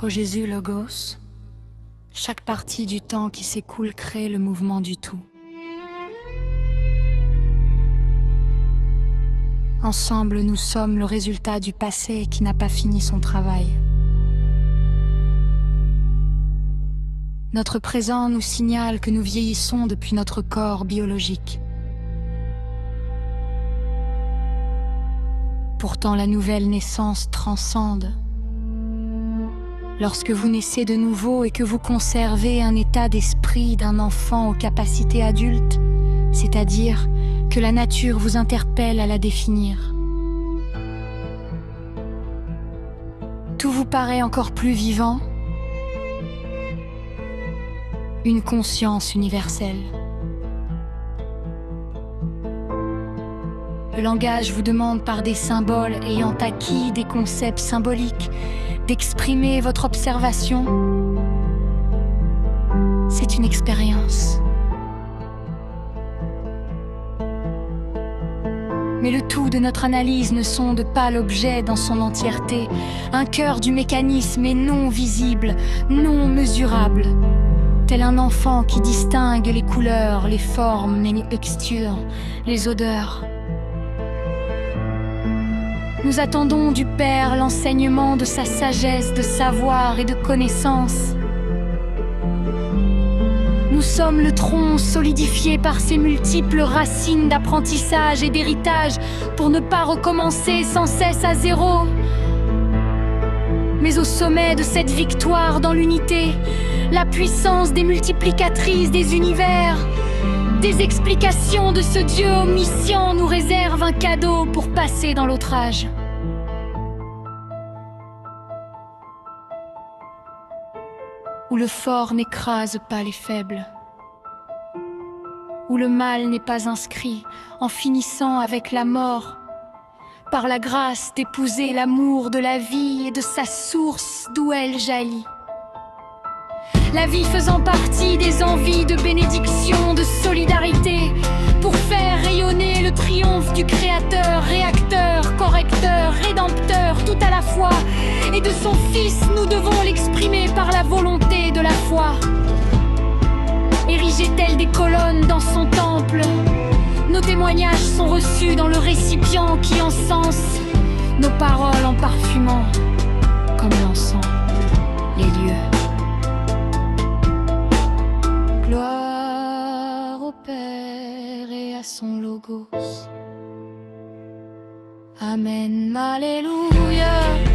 Ô Jésus Logos, chaque partie du temps qui s'écoule crée le mouvement du tout. Ensemble, nous sommes le résultat du passé qui n'a pas fini son travail. Notre présent nous signale que nous vieillissons depuis notre corps biologique. Pourtant, la nouvelle naissance transcende. Lorsque vous naissez de nouveau et que vous conservez un état d'esprit d'un enfant aux capacités adultes, c'est-à-dire que la nature vous interpelle à la définir. Tout vous paraît encore plus vivant, une conscience universelle. Le langage vous demande par des symboles ayant acquis des concepts symboliques d'exprimer votre observation. C'est une expérience. Mais le tout de notre analyse ne sonde pas l'objet dans son entièreté. Un cœur du mécanisme est non visible, non mesurable. Tel un enfant qui distingue les couleurs, les formes, les textures, les odeurs. Nous attendons du Père l'enseignement de sa sagesse, de savoir et de connaissance. Nous sommes le tronc solidifié par ses multiples racines d'apprentissage et d'héritage pour ne pas recommencer sans cesse à zéro. Mais au sommet de cette victoire dans l'unité, la puissance démultiplicatrice des univers, des explications de ce Dieu omniscient nous réserve un cadeau pour passer dans l'autre âge. Où le fort n'écrase pas les faibles, où le mal n'est pas inscrit en finissant avec la mort, par la grâce d'épouser l'amour de la vie et de sa source d'où elle jaillit. La vie faisant partie des envies de bénédiction, de solidarité, pour faire rayonner le triomphe du Créateur, réacteur, correcteur, rédempteur, tout à la fois. Et de son Fils, nous devons l'exprimer par la volonté de la foi. Érigés tels des colonnes dans son temple, nos témoignages sont reçus dans le récipient qui encense nos paroles en parfumant, comme l'encens, les lieux. Gloire au Père et à son Logos. Amen, Alléluia.